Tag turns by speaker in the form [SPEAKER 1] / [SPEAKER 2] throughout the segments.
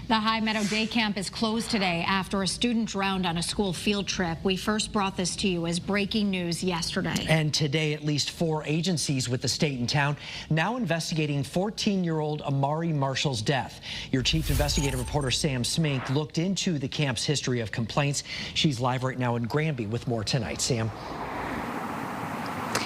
[SPEAKER 1] The High Meadow Day Camp is closed today after a student drowned on a school field trip. We first brought this to you as breaking news yesterday.
[SPEAKER 2] And today, at least 4 agencies with the state and town now investigating 14-year-old Amari Marshall's death. Your chief investigative reporter Sam Smink looked into the camp's history of complaints. She's live right now in Granby with more tonight. Sam.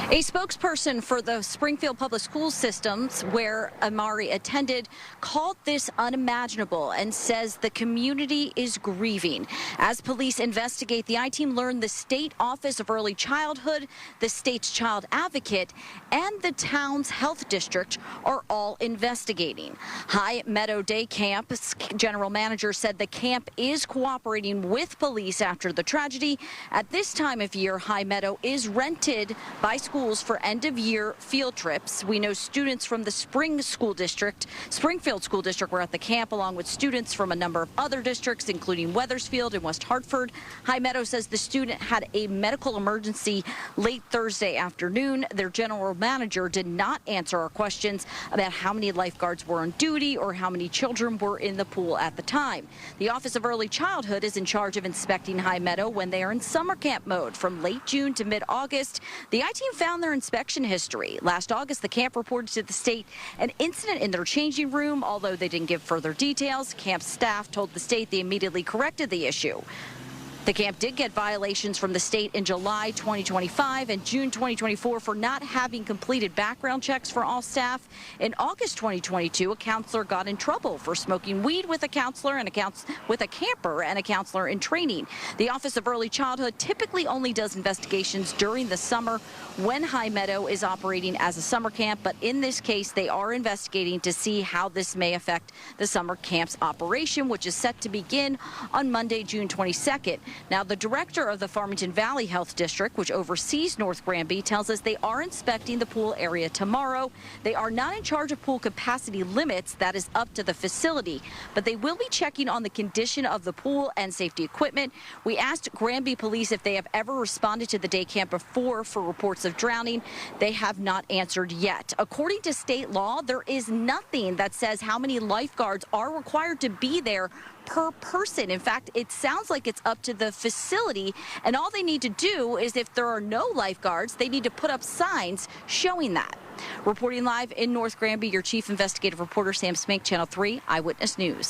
[SPEAKER 3] A spokesperson for the Springfield Public School Systems, where Amari attended, called this unimaginable and says the community is grieving. As police investigate, the I-Team learned the State Office of Early Childhood, the state's child advocate, and the town's health district are all investigating. High Meadow Day Camp's general manager said the camp is cooperating with police after the tragedy. At this time of year, High Meadow is rented by schools for end-of-year field trips. We know students from the Springfield School District were at the camp, along with students from a number of other districts, including Wethersfield and West Hartford. High Meadow says the student had a medical emergency late Thursday afternoon. Their general manager did not answer our questions about how many lifeguards were on duty or how many children were in the pool at the time. The Office of Early Childhood is in charge of inspecting High Meadow when they are in summer camp mode from late June to mid-August. The I-Team found their inspection history. Last August, the camp reported to the state an incident in their changing room. Although they didn't give further details, camp staff told the state they immediately corrected the issue. The camp did get violations from the state in July 2025 and June 2024 for not having completed background checks for all staff. In August 2022, a counselor got in trouble for smoking weed with a counselor and with a camper and a counselor in training. The Office of Early Childhood typically only does investigations during the summer when High Meadow is operating as a summer camp, but in this case, they are investigating to see how this may affect the summer camp's operation, which is set to begin on Monday, June 22nd. Now, the director of the Farmington Valley Health District, which oversees North Granby, tells us they are inspecting the pool area tomorrow. They are not in charge of pool capacity limits. That is up to the facility, but they will be checking on the condition of the pool and safety equipment. We asked Granby police if they have ever responded to the day camp before for reports of drowning. They have not answered yet. According to state law, there is nothing that says how many lifeguards are required to be there per person. In fact, it sounds like it's up to the facility, and all they need to do is, if there are no lifeguards, they need to put up signs showing that. Reporting live in North Granby, your chief investigative reporter Sam Smink, Channel 3 Eyewitness News.